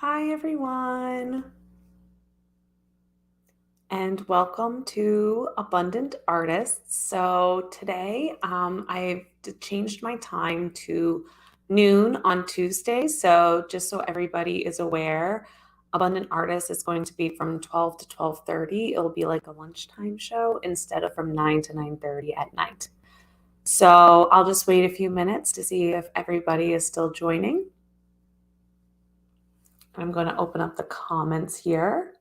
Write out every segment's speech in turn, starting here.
Hi, everyone, and welcome to Abundant Artists. So, today changed my time to noon on Tuesday. So, just so everybody is aware, Abundant Artists is going to be from 12 to 12:30. It'll be like a lunchtime show instead of from 9 to 9:30 at night. So, I'll just wait a few minutes to see if everybody is still joining. I'm going to open up the comments here.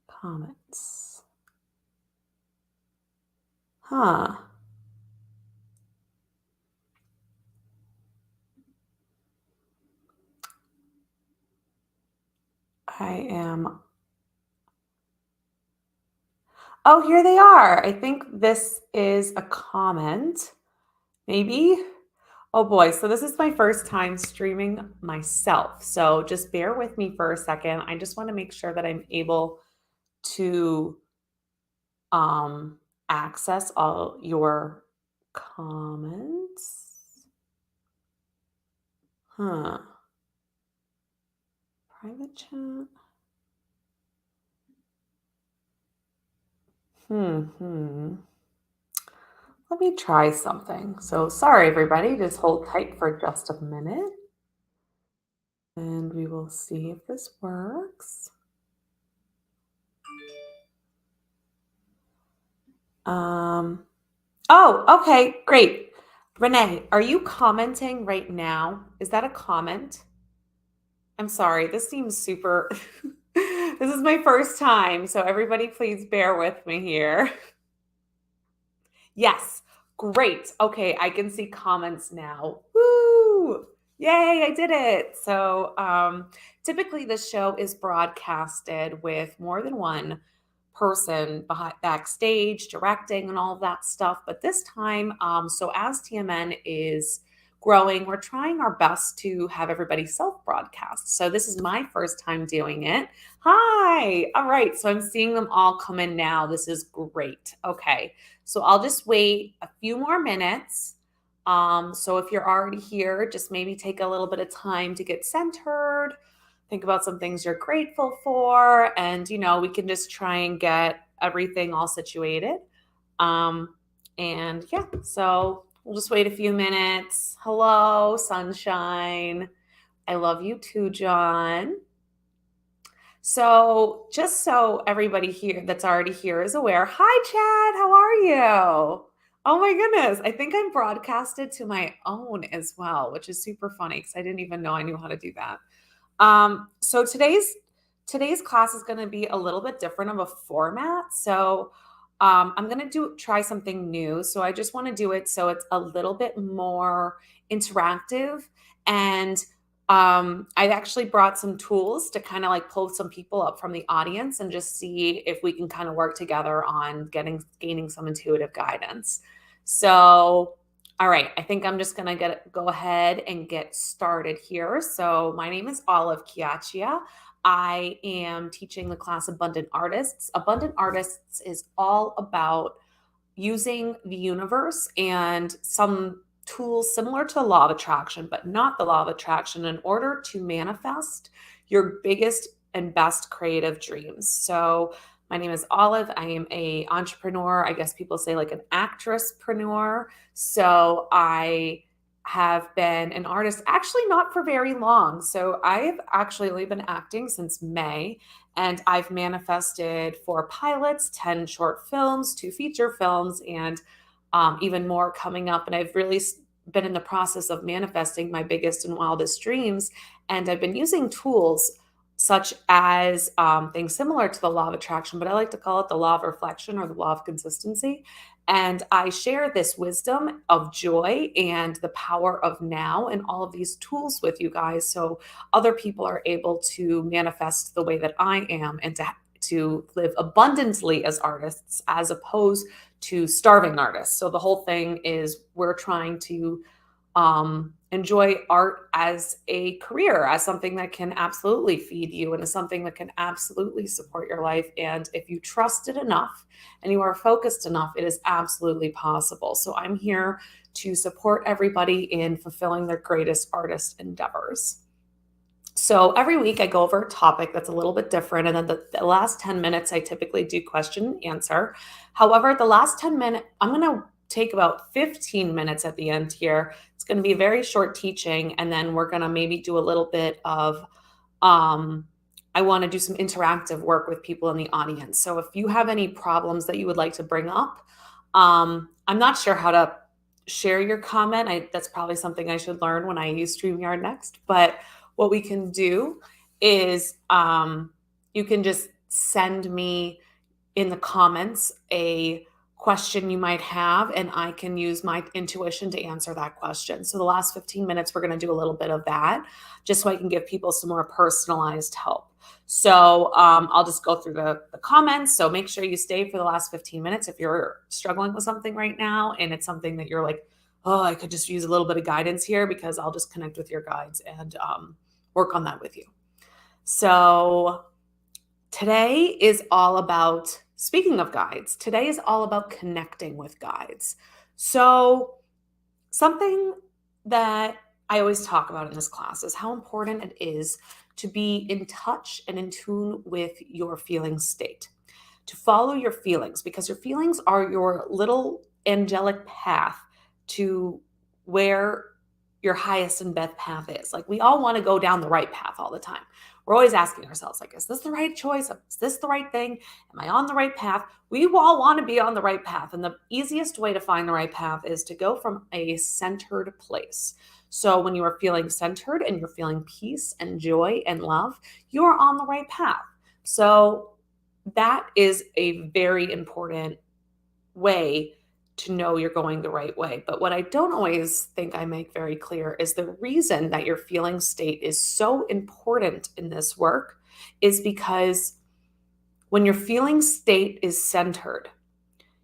Comments. Huh. I am. Oh, here they are. I think this is a comment. Maybe. Oh boy. So this is my first time streaming myself. So just bear with me for a second. I just want to make sure that I'm able to access all your comments. Huh. Private chat. Hmm. Let me try something. So sorry, everybody. Just hold tight for just a minute. And we will see if this works. Oh, okay, great. Renee, are you commenting right now? Is that a comment? I'm sorry, this seems super. This is my first time, so everybody please bear with me here. Yes, great. Okay, I can see comments now. Woo! Yay, I did it. So, typically this show is broadcasted with more than one person behind backstage directing and all of that stuff, but this time, so as TMN is growing, we're trying our best to have everybody self broadcast. So this is my first time doing it. Hi. All right, so I'm seeing them all come in now. This is great. Okay, so I'll just wait a few more minutes. So if you're already here, just maybe take a little bit of time to get centered, think about some things you're grateful for, and we can just try and get everything all situated. And yeah, so we'll just wait a few minutes. Hello, sunshine. I love you too, John. So, just so everybody here that's already here is aware, hi, Chad, how are you? Oh my goodness, I think I'm broadcasted to my own as well, which is super funny because I didn't even know I knew how to do that. So today's class is going to be a little bit different of a format. So I'm going to try something new. So I just want to do it so it's a little bit more interactive. And I actually brought some tools to kind of like pull some people up from the audience and just see if we can kind of work together on gaining some intuitive guidance. So all right, I think I'm just going to go ahead and get started here. So my name is Olive Chiacchia. I am teaching the class Abundant Artists. Abundant Artists is all about using the universe and some tools similar to the law of attraction, but not the law of attraction, in order to manifest your biggest and best creative dreams. So my name is Olive. I am a entrepreneur. I guess people say like an actress-preneur. So I have been an artist actually not for very long. So I've actually only been acting since May, and I've manifested 4 pilots, 10 short films, 2 feature films, and even more coming up. And I've really been in the process of manifesting my biggest and wildest dreams. And I've been using tools such as things similar to the law of attraction, but I like to call it the law of reflection or the law of consistency. And I share this wisdom of joy and the power of now and all of these tools with you guys, so other people are able to manifest the way that I am and to live abundantly as artists as opposed to starving artists. So the whole thing is we're trying to enjoy art as a career, as something that can absolutely feed you and as something that can absolutely support your life. And if you trust it enough and you are focused enough, it is absolutely possible. So I'm here to support everybody in fulfilling their greatest artist endeavors. So every week I go over a topic that's a little bit different. And then the last 10 minutes, I typically do question and answer. However, the last 10 minutes, I'm going to take about 15 minutes at the end here. It's going to be a very short teaching. And then we're going to maybe do a little bit of, I want to do some interactive work with people in the audience. So if you have any problems that you would like to bring up, I'm not sure how to share your comment. That's probably something I should learn when I use StreamYard next. But what we can do is you can just send me in the comments a question you might have, and I can use my intuition to answer that question. So the last 15 minutes, we're going to do a little bit of that just so I can give people some more personalized help. So I'll just go through the comments. So make sure you stay for the last 15 minutes if you're struggling with something right now and it's something that you're like, oh, I could just use a little bit of guidance here, because I'll just connect with your guides and work on that with you. So today is all about, speaking of guides, today is all about connecting with guides. So something that I always talk about in this class is how important it is to be in touch and in tune with your feeling state, to follow your feelings, because your feelings are your little angelic path to where your highest and best path is. Like, we all want to go down the right path all the time. We're always asking ourselves, like, is this the right choice? Is this the right thing? Am I on the right path? We all want to be on the right path. And the easiest way to find the right path is to go from a centered place. So when you are feeling centered and you're feeling peace and joy and love, you are on the right path. So that is a very important way to know you're going the right way. But what I don't always think I make very clear is the reason that your feeling state is so important in this work is because when your feeling state is centered,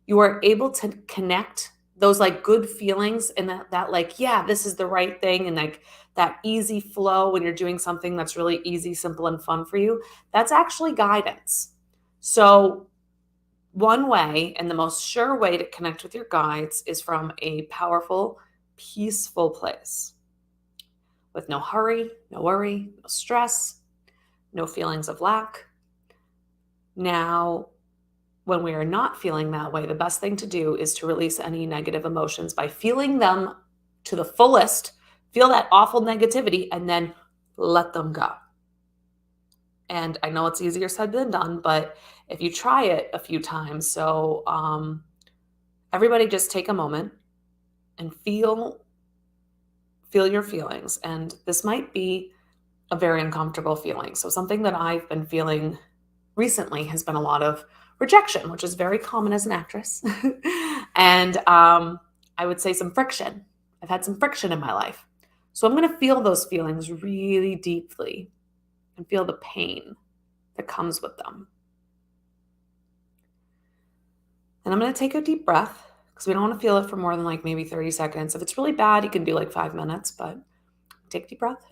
you are able to connect those like good feelings and that like, yeah, this is the right thing. And like that easy flow when you're doing something that's really easy, simple, and fun for you, that's actually guidance. So one way, and the most sure way to connect with your guides, is from a powerful, peaceful place with no hurry, no worry, no stress, no feelings of lack. Now, when we are not feeling that way, the best thing to do is to release any negative emotions by feeling them to the fullest, feel that awful negativity, and then let them go. And I know it's easier said than done, but if you try it a few times, so everybody just take a moment and feel your feelings. And this might be a very uncomfortable feeling. So something that I've been feeling recently has been a lot of rejection, which is very common as an actress. And I would say some friction. I've had some friction in my life. So I'm going to feel those feelings really deeply and feel the pain that comes with them. And I'm going to take a deep breath, because we don't want to feel it for more than like maybe 30 seconds. If it's really bad, you can do like 5 minutes, but take a deep breath.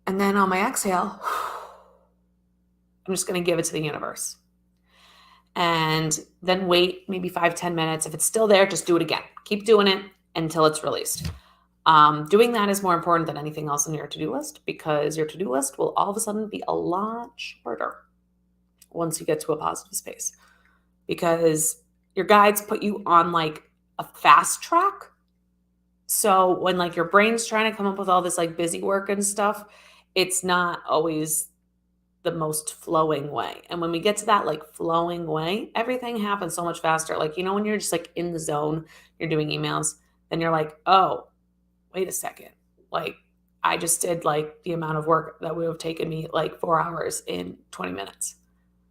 And then on my exhale, I'm just going to give it to the universe. And then wait maybe 5-10 minutes. If it's still there, just do it again. Keep doing it until it's released. Doing that is more important than anything else on your to-do list, because your to-do list will all of a sudden be a lot shorter once you get to a positive space, because your guides put you on like a fast track. So when like your brain's trying to come up with all this like busy work and stuff, it's not always the most flowing way. And when we get to that like flowing way, everything happens so much faster. Like, you know, when you're just like in the zone, you're doing emails, then you're like, oh, wait a second. Like, I just did like the amount of work that would have taken me like 4 hours in 20 minutes.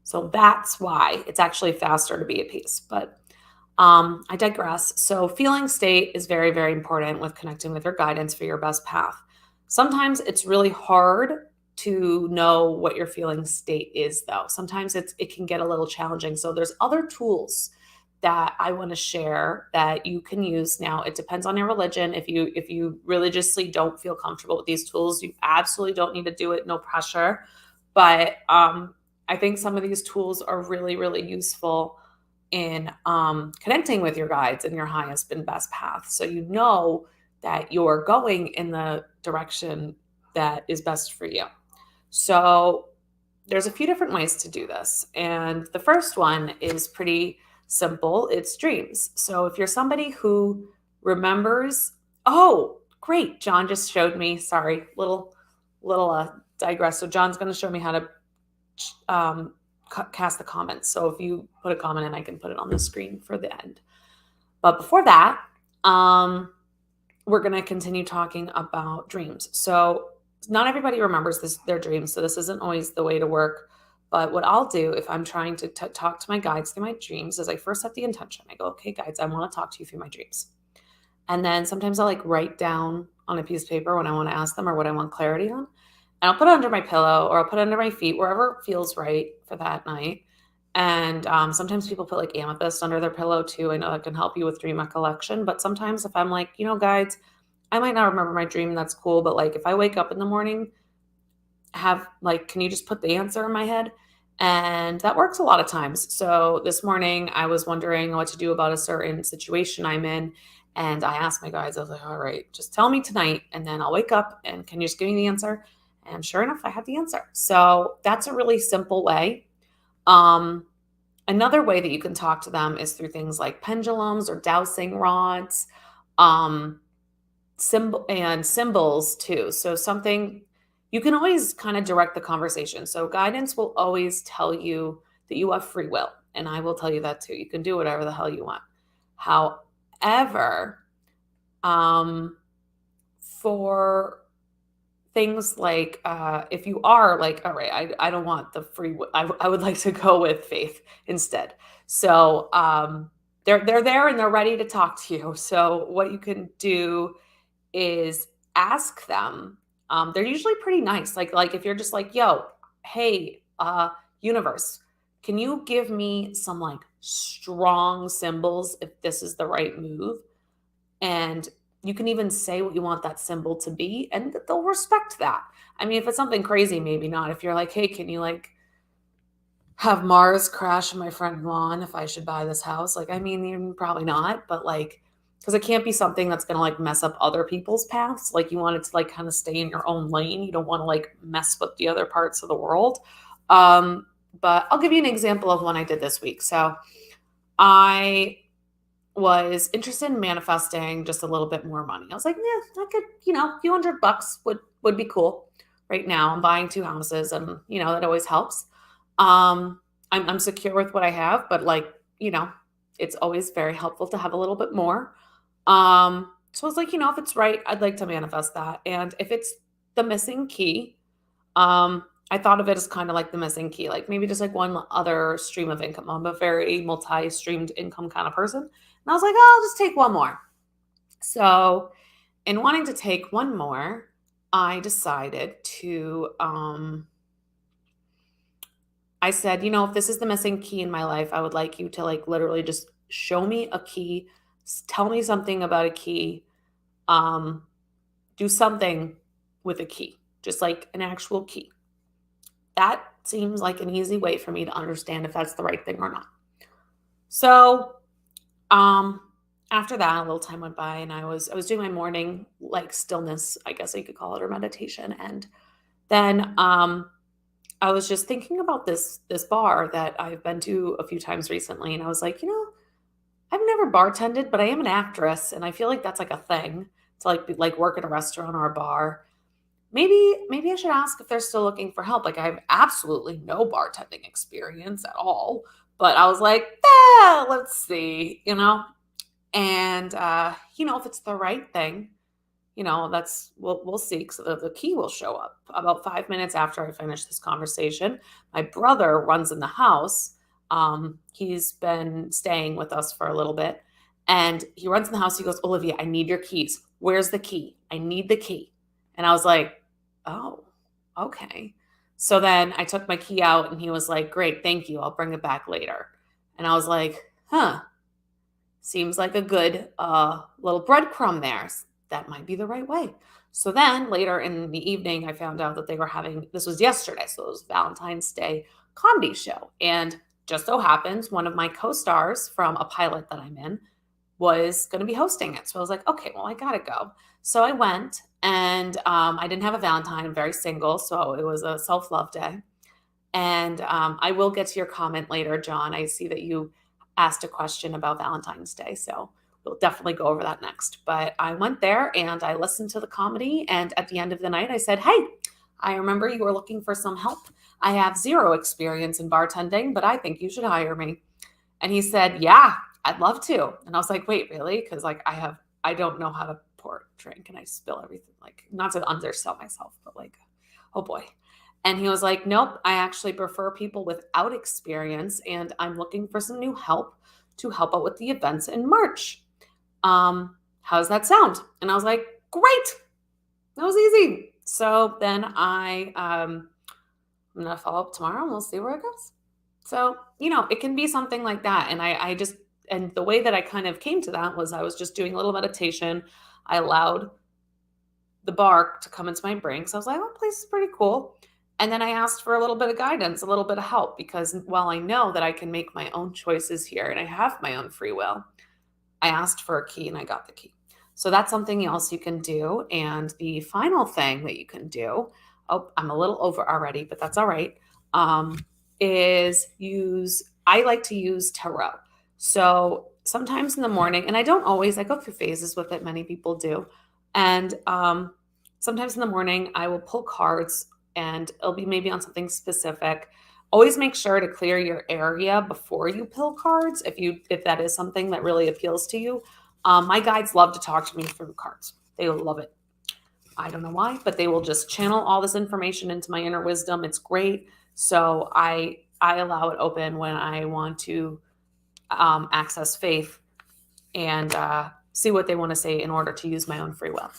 So that's why it's actually faster to be at peace. But I digress. So feeling state is very, very important with connecting with your guidance for your best path. Sometimes it's really hard to know what your feeling state is, though. Sometimes it can get a little challenging. So there's other tools that I want to share that you can use. Now, it depends on your religion. If you religiously don't feel comfortable with these tools, you absolutely don't need to do it. No pressure. But I think some of these tools are really, really useful in connecting with your guides and your highest and best path. So you know that you're going in the direction that is best for you. So there's a few different ways to do this. And the first one is pretty simple. It's dreams. So if you're somebody who remembers, oh, great. John just showed me, sorry, little digress. So John's going to show me how to cast the comments. So if you put a comment in, I can put it on the screen for the end. But before that, we're going to continue talking about dreams. So not everybody remembers their dreams, so this isn't always the way to work. But what I'll do if I'm trying to talk to my guides through my dreams is I first set the intention. I go, okay, guides, I want to talk to you through my dreams. And then sometimes I'll like write down on a piece of paper when I want to ask them or what I want clarity on. And I'll put it under my pillow or I'll put it under my feet, wherever feels right for that night. And sometimes people put like amethyst under their pillow too. I know that can help you with dream recollection. But sometimes if I'm like, guides, I might not remember my dream. That's cool. But like if I wake up in the morning, can you just put the answer in my head? And that works a lot of times. So this morning I was wondering what to do about a certain situation I'm in. And I asked my guides, I was like, all right, just tell me tonight. And then I'll wake up and can you just give me the answer? And sure enough, I had the answer. So that's a really simple way. Another way that you can talk to them is through things like pendulums or dowsing rods, symbols too. So something you can always kind of direct the conversation. So guidance will always tell you that you have free will. And I will tell you that too. You can do whatever the hell you want. However, for things like if you are like, all right, I don't want the free will. I would like to go with faith instead. So they're there and they're ready to talk to you. So what you can do is ask them. They're usually pretty nice. Like if you're just like, yo, hey, universe, can you give me some like strong symbols if this is the right move? And you can even say what you want that symbol to be, and they'll respect that. I mean, if it's something crazy, maybe not. If you're like, hey, can you like have Mars crash on my front lawn if I should buy this house? Like, I mean, probably not, but like, because it can't be something that's going to like mess up other people's paths. Like you want it to like kind of stay in your own lane. You don't want to like mess with the other parts of the world. But I'll give you an example of one I did this week. So I was interested in manifesting just a little bit more money. I was like, yeah, I could, a few $100 would be cool. Right now I'm buying 2 houses and, that always helps. I'm secure with what I have, but like, it's always very helpful to have a little bit more. So I was like, if it's right, I'd like to manifest that. And if it's the missing key, I thought of it as kind of like the missing key, like maybe just like one other stream of income. I'm a very multi-streamed income kind of person. And I was like, oh, I'll just take one more. So in wanting to take one more, I decided to, I said, if this is the missing key in my life, I would like you to like literally just show me a key, tell me something about a key, do something with a key, just like an actual key. That seems like an easy way for me to understand if that's the right thing or not. So, after that, a little time went by and I was doing my morning like stillness, I guess you could call it, or meditation. And then, I was just thinking about this bar that I've been to a few times recently. And I was like, I've never bartended, but I am an actress. And I feel like that's like a thing to like work at a restaurant or a bar. Maybe I should ask if they're still looking for help. Like I have absolutely no bartending experience at all, but I was like, let's see, and if it's the right thing, that's we'll see. So the key will show up about 5 minutes after I finish this conversation. My brother runs in the house. He's been staying with us for a little bit, and he runs in the house. He goes, Olivia, I need your keys. Where's the key? I need the key. And I was like, oh, okay. So then I took my key out and he was like, great, thank you. I'll bring it back later. And I was like, seems like a good little breadcrumb there. That might be the right way. So then later in the evening, I found out that they were having, this was yesterday, so it was Valentine's Day comedy show. And just so happens, one of my co-stars from a pilot that I'm in was going to be hosting it. So I was like, okay, well, I got to go. So I went, and I didn't have a Valentine. I'm very single. So it was a self-love day. And I will get to your comment later, John. I see that you asked a question about Valentine's Day. So we'll definitely go over that next. But I went there and I listened to the comedy. And at the end of the night, I said, hey, I remember you were looking for some help. I have zero experience in bartending, but I think you should hire me. And he said, yeah, I'd love to. And I was like, wait, really? Because like I don't know how to pour a drink and I spill everything. Like, not to undersell myself, but like, oh boy. And he was like, nope, I actually prefer people without experience, and I'm looking for some new help to help out with the events in March. How does that sound? And I was like, great. That was easy. So then I'm gonna follow up tomorrow and we'll see where it goes. So, it can be something like that. And and the way that I kind of came to that was I was just doing a little meditation. I allowed the bar to come into my brain. So I was like, oh, place is pretty cool. And then I asked for a little bit of guidance, a little bit of help, because while I know that I can make my own choices here and I have my own free will, I asked for a key and I got the key. So that's something else you can do. And the final thing that you can do, oh, I'm a little over already, but that's all right, is I like to use tarot. So sometimes in the morning, and I don't always, I go through phases with it. Many people do. And sometimes in the morning, I will pull cards and it'll be maybe on something specific. Always make sure to clear your area before you pull cards if that is something that really appeals to you. My guides love to talk to me through cards. They love it. I don't know why, but they will just channel all this information into my inner wisdom. It's great. So I allow it open when I want to access faith and see what they want to say in order to use my own free will.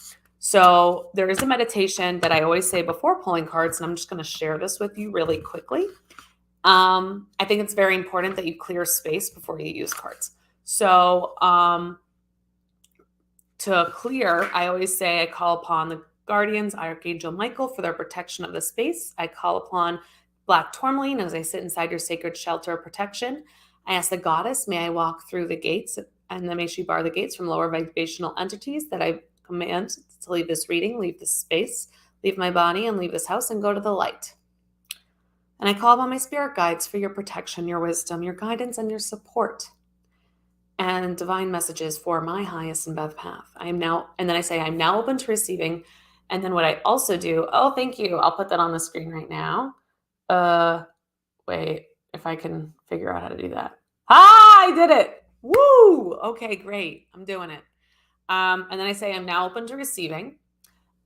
So there is a meditation that I always say before pulling cards, and I'm just going to share this with you really quickly. I think it's very important that you clear space before you use cards. So to clear, I always say I call upon the guardians, Archangel Michael, for their protection of the space. I call upon Black Tourmaline as I sit inside your sacred shelter of protection. I ask the goddess, may I walk through the gates, and then may she bar the gates from lower vibrational entities that I command to leave this reading, leave this space, leave my body, and leave this house and go to the light. And I call upon my spirit guides for your protection, your wisdom, your guidance, and your support, and divine messages for my highest and best path. And then I say, I'm now open to receiving. And then what I also do, oh, thank you. I'll put that on the screen right now. Wait, if I can figure out how to do that. I did it. Woo! Okay, great. I'm doing it. And then I say, I'm now open to receiving.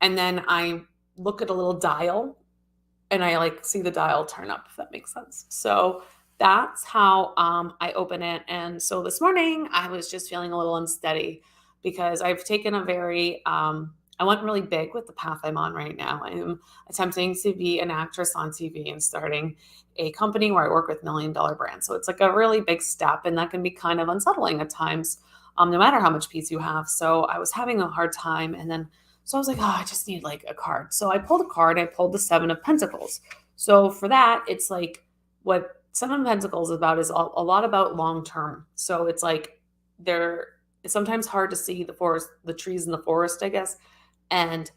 And then I look at a little dial and I see the dial turn up, if that makes sense. So that's how I open it. And so this morning I was just feeling a little unsteady because I've taken a very, I went really big with the path I'm on right now. I'm attempting to be an actress on TV and starting a company where I work with $1 million brands. So it's like a really big step, and that can be kind of unsettling at times, no matter how much peace you have. So I was having a hard time. And then, so I was like, oh, I just need like a card. So I pulled a card. I pulled the Seven of Pentacles. So for that, it's like what Seven of Pentacles is about is a lot about long-term. So it's like it's sometimes hard to see the trees in the forest, I guess. And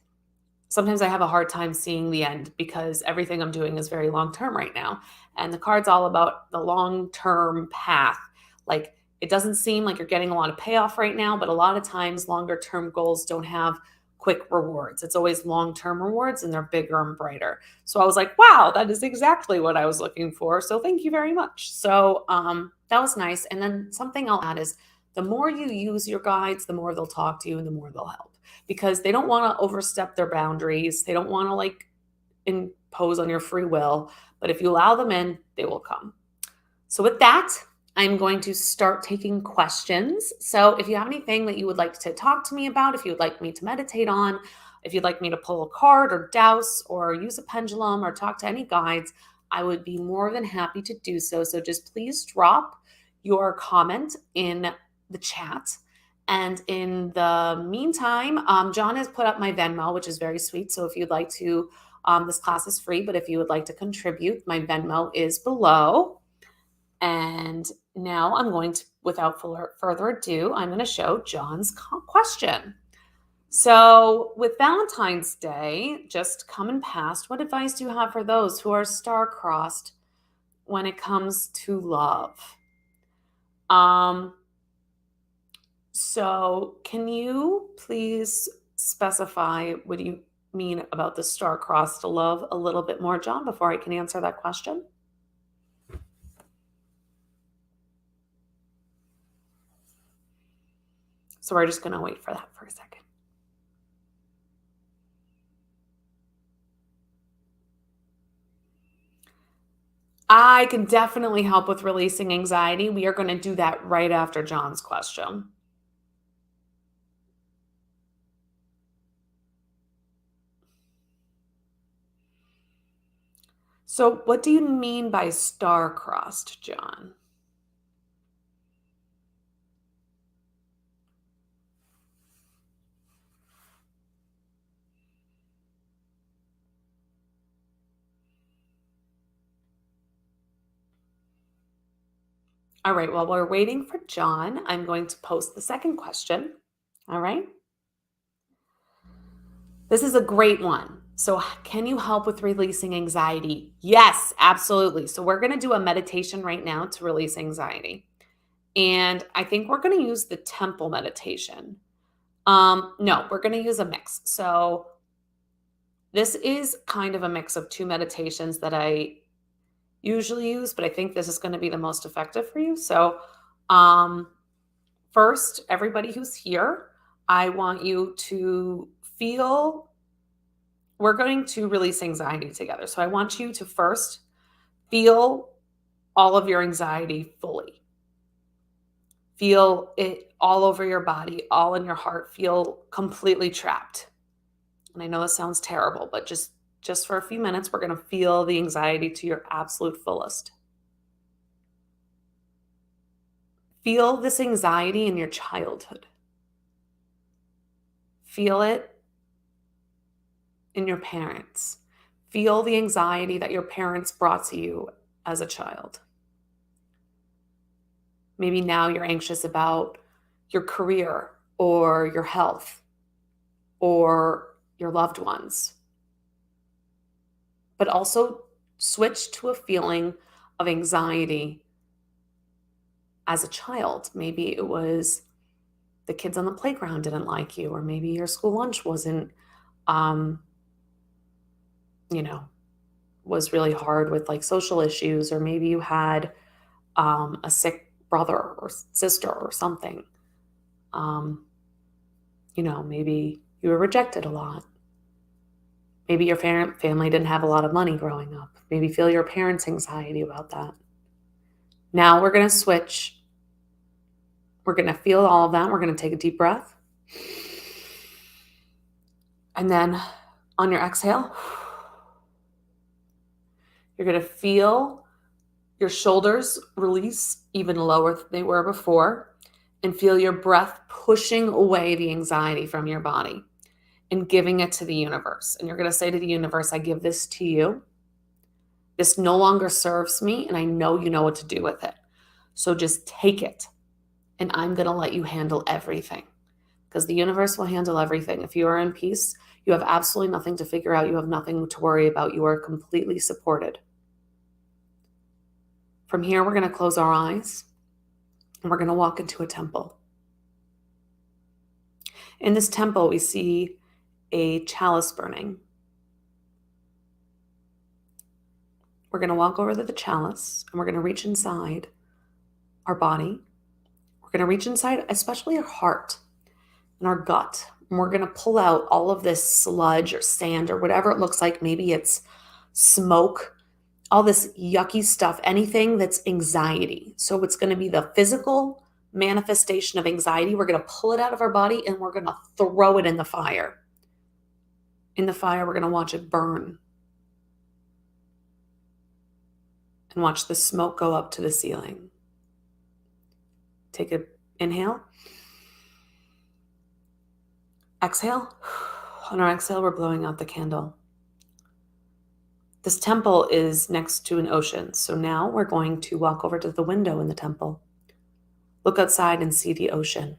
sometimes I have a hard time seeing the end because everything I'm doing is very long-term right now. And the card's all about the long-term path. Like, it doesn't seem like you're getting a lot of payoff right now, but a lot of times longer-term goals don't have quick rewards. It's always long-term rewards, and they're bigger and brighter. So I was like, wow, that is exactly what I was looking for. So thank you very much. So that was nice. And then something I'll add is the more you use your guides, the more they'll talk to you and the more they'll help, because they don't want to overstep their boundaries. They don't want to impose on your free will, but if you allow them in, they will come. So with that, I'm going to start taking questions. So if you have anything that you would like to talk to me about, if you would like me to meditate on, if you'd like me to pull a card or dowse or use a pendulum or talk to any guides, I would be more than happy to do so. So just please drop your comment in the chat. And in the meantime, John has put up my Venmo, which is very sweet. So if you'd like to, this class is free, but if you would like to contribute, my Venmo is below. And now I'm going to, without further ado, I'm going to show John's question. So, with Valentine's Day just coming past, what advice do you have for those who are star-crossed when it comes to love? So can you please specify what you mean about the star-crossed love a little bit more, John, before I can answer that question? So we're just going to wait for that for a second. I can definitely help with releasing anxiety. We are going to do that right after John's question. So what do you mean by star-crossed, John? All right, while we're waiting for John, I'm going to post the second question. All right. This is a great one. So, can you help with releasing anxiety? Yes, absolutely. So, we're going to do a meditation right now to release anxiety. And I think we're going to use the temple meditation. No, we're going to use a mix. So, this is kind of a mix of two meditations that I usually use, but I think this is going to be the most effective for you. So, first, everybody who's here, I want you to feel we're going to release anxiety together. So I want you to first feel all of your anxiety fully. Feel it all over your body, all in your heart. Feel completely trapped. And I know this sounds terrible, but just for a few minutes, we're going to feel the anxiety to your absolute fullest. Feel this anxiety in your childhood. Feel it in your parents. Feel the anxiety that your parents brought to you as a child. Maybe now you're anxious about your career or your health or your loved ones. But also switch to a feeling of anxiety as a child. Maybe it was the kids on the playground didn't like you, or maybe your school lunch wasn't, was really hard with like social issues, or maybe you had a sick brother or sister or something. Maybe you were rejected a lot. Maybe your family didn't have a lot of money growing up. Maybe feel your parents' anxiety about that. Now we're going to switch. We're going to feel all of that. We're going to take a deep breath. And then on your exhale, you're going to feel your shoulders release even lower than they were before, and feel your breath pushing away the anxiety from your body and giving it to the universe. And you're going to say to the universe, I give this to you. This no longer serves me, and I know you know what to do with it. So just take it, and I'm going to let you handle everything, because the universe will handle everything. If you are in peace, you have absolutely nothing to figure out. You have nothing to worry about. You are completely supported. From here, we're going to close our eyes, and we're going to walk into a temple. In this temple, we see a chalice burning. We're going to walk over to the chalice, and we're going to reach inside our body. We're going to reach inside, especially our heart and our gut. And we're going to pull out all of this sludge or sand or whatever it looks like. Maybe it's smoke, all this yucky stuff, anything that's anxiety. So it's going to be the physical manifestation of anxiety. We're going to pull it out of our body, and we're going to throw it in the fire. In the fire, we're going to watch it burn. And watch the smoke go up to the ceiling. Take an inhale. Exhale. On our exhale, we're blowing out the candle. This temple is next to an ocean. So now we're going to walk over to the window in the temple. Look outside and see the ocean.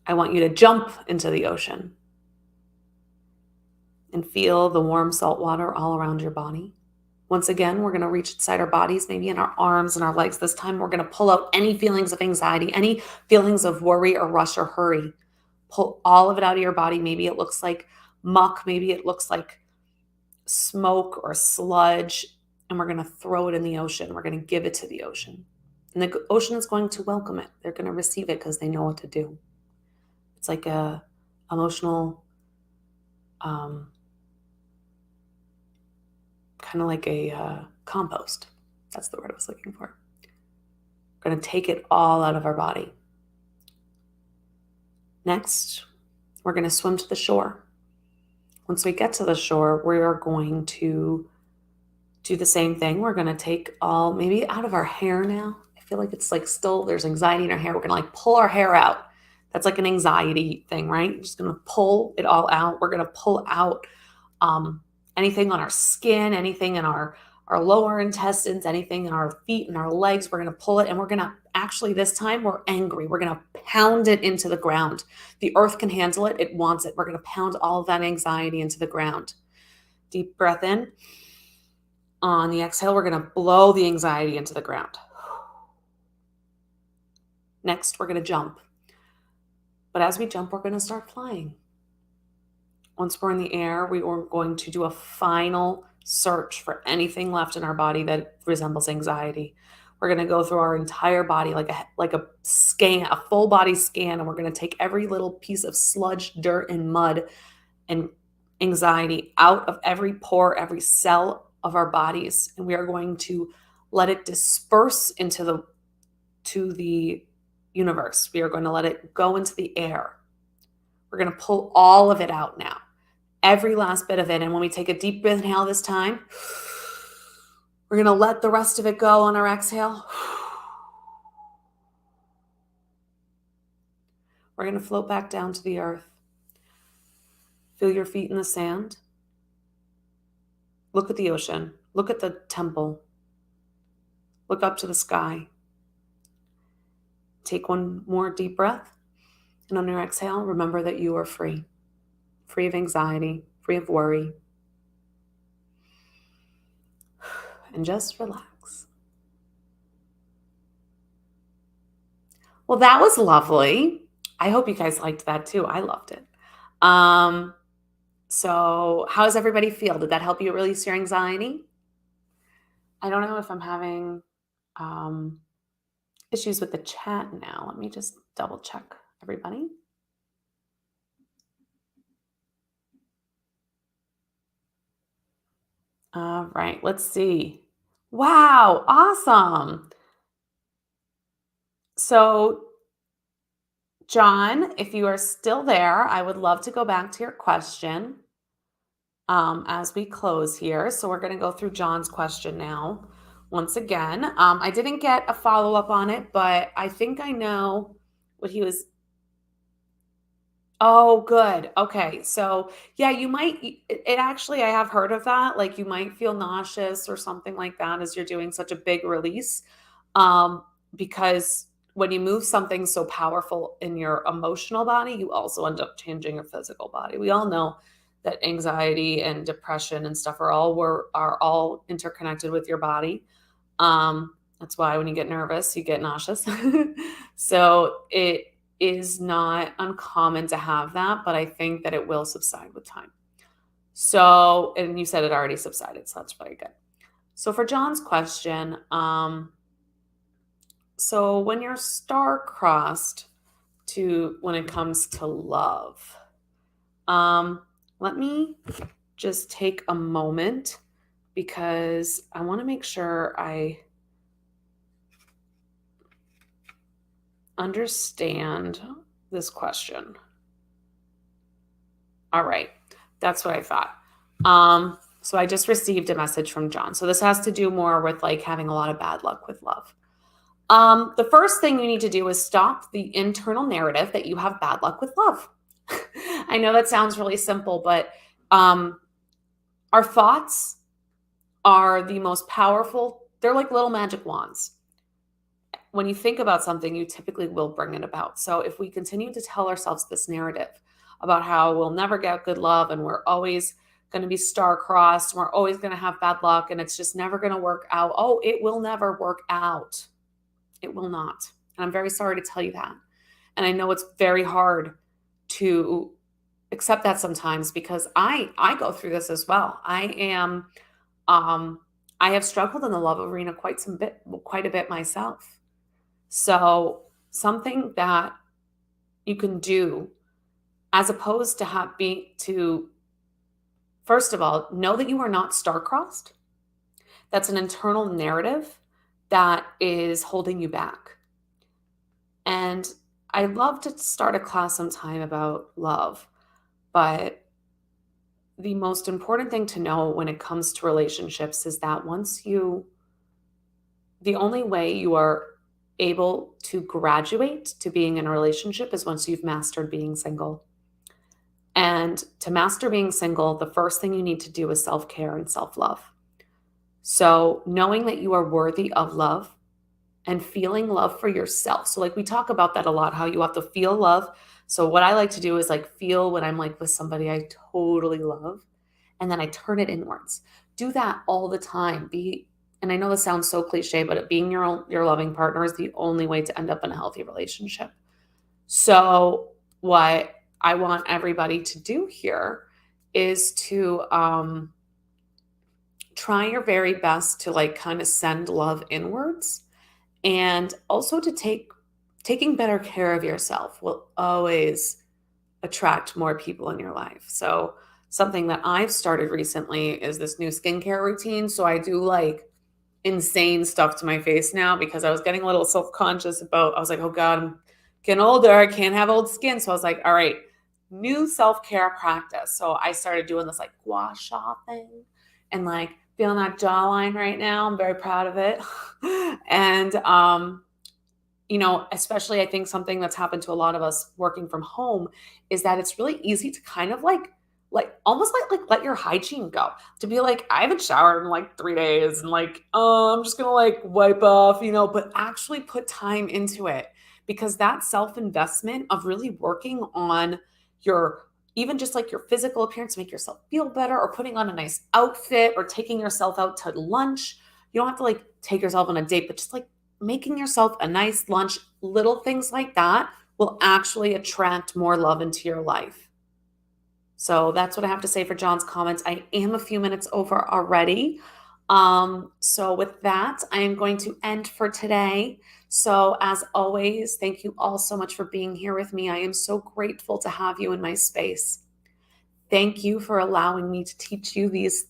I want you to jump into the ocean and feel the warm salt water all around your body. Once again, we're going to reach inside our bodies, maybe in our arms and our legs. This time, we're going to pull out any feelings of anxiety, any feelings of worry or rush or hurry. Pull all of it out of your body. Maybe it looks like muck. Maybe it looks like smoke or sludge. And we're going to throw it in the ocean. We're going to give it to the ocean. And the ocean is going to welcome it. They're going to receive it because they know what to do. It's like a emotional, kind of like a compost. That's the word I was looking for. We're going to take it all out of our body. Next, we're going to swim to the shore. Once we get to the shore, we are going to do the same thing. We're going to take all, maybe out of our hair now. I feel like it's like still there's anxiety in our hair. We're going to like pull our hair out. That's like an anxiety thing, right? We're just going to pull it all out. We're going to pull out anything on our skin, anything in our lower intestines, anything in our feet and our legs. We're going to pull it, and we're going to actually, this time we're angry. We're going to pound it into the ground. The earth can handle it. It wants it. We're going to pound all of that anxiety into the ground. Deep breath in. On the exhale, we're going to blow the anxiety into the ground. Next, we're going to jump. But as we jump, we're going to start flying. Once we're in the air, we are going to do a final search for anything left in our body that resembles anxiety. We're going to go through our entire body like a scan, a full body scan, and we're going to take every little piece of sludge, dirt, and mud and anxiety out of every pore, every cell of our bodies, and we are going to let it disperse into the universe. We are going to let it go into the air. We're going to pull all of it out now. Every last bit of it. And when we take a deep inhale this time, we're going to let the rest of it go on our exhale. We're going to float back down to the earth. Feel your feet in the sand. Look at the ocean. Look at the temple. Look up to the sky. Take one more deep breath. And on your exhale, remember that you are free. Free of anxiety, free of worry. And just relax. Well, that was lovely. I hope you guys liked that too. I loved it. So how does everybody feel? Did that help you release your anxiety? I don't know if I'm having issues with the chat now. Let me just double check everybody. All right, let's see. Wow, awesome. So, John, if you are still there, I would love to go back to your question as we close here. So we're going to go through John's question now. Once again, I didn't get a follow-up on it, but I think I know what he was. Oh, good. Okay. So, yeah, you might, it actually, I have heard of that. Like you might feel nauseous or something like that as you're doing such a big release. Because when you move something so powerful in your emotional body, you also end up changing your physical body. We all know that anxiety and depression and stuff are all interconnected with your body. That's why when you get nervous, you get nauseous. So it is not uncommon to have that, but I think that it will subside with time. So, and you said it already subsided, so that's very good. So for John's question, so when you're star-crossed when it comes to love, let me just take a moment because I want to make sure I understand this question. All right, that's what I thought. So I just received a message from John. So this has to do more with like having a lot of bad luck with love. The first thing you need to do is stop the internal narrative that you have bad luck with love. I know that sounds really simple, but our thoughts are the most powerful. They're like little magic wands. when you think about something, you typically will bring it about. So if we continue to tell ourselves this narrative about how we'll never get good love and we're always going to be star-crossed, and we're always going to have bad luck and it's just never going to work out. Oh, it will never work out. It will not. And I'm very sorry to tell you that. And I know it's very hard to accept that sometimes because I go through this as well. Um I have struggled in the love arena quite a bit myself. So something that you can do as opposed to first of all, know that you are not star-crossed. That's an internal narrative that is holding you back. And I'd love to start a class sometime about love, but the most important thing to know when it comes to relationships is that the only way you are able to graduate to being in a relationship is once you've mastered being single. And to master being single, the first thing you need to do is self-care and self-love. So knowing that you are worthy of love and feeling love for yourself. So like we talk about that a lot, how you have to feel love. So what I like to do is like feel when I'm like with somebody I totally love, and then I turn it inwards. Do that all the time. And I know this sounds so cliche, but being your loving partner is the only way to end up in a healthy relationship. So what I want everybody to do here is to try your very best to like kind of send love inwards, and also to taking better care of yourself will always attract more people in your life. So something that I've started recently is this new skincare routine. So I do like insane stuff to my face now because I was getting a little self-conscious I was like, oh God, I'm getting older. I can't have old skin. So I was like, all right, new self-care practice. So I started doing this like gua sha thing and like feeling that jawline right now. I'm very proud of it. And, especially I think something that's happened to a lot of us working from home is that it's really easy to kind of like almost like let your hygiene go, to be like, I haven't showered in like 3 days and like, I'm just gonna like wipe off, but actually put time into it, because that self-investment of really working on your, even just like your physical appearance to make yourself feel better, or putting on a nice outfit, or taking yourself out to lunch. You don't have to like take yourself on a date, but just like making yourself a nice lunch, little things like that will actually attract more love into your life. So that's what I have to say for John's comments. I am a few minutes over already. So with that, I am going to end for today. So as always, thank you all so much for being here with me. I am so grateful to have you in my space. Thank you for allowing me to teach you these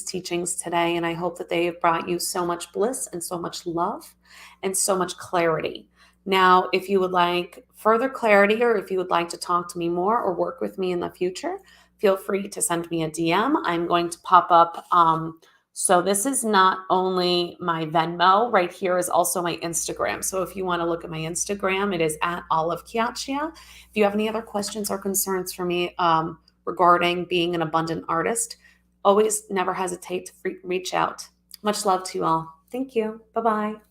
teachings today. And I hope that they have brought you so much bliss and so much love and so much clarity. Now, if you would like further clarity, or if you would like to talk to me more or work with me in the future, feel free to send me a DM. I'm going to pop up. So this is not only my Venmo, right here is also my Instagram. So if you want to look at my Instagram, it is at Olive Chiacchia. If you have any other questions or concerns for me regarding being an abundant artist, always never hesitate to reach out. Much love to you all. Thank you. Bye-bye.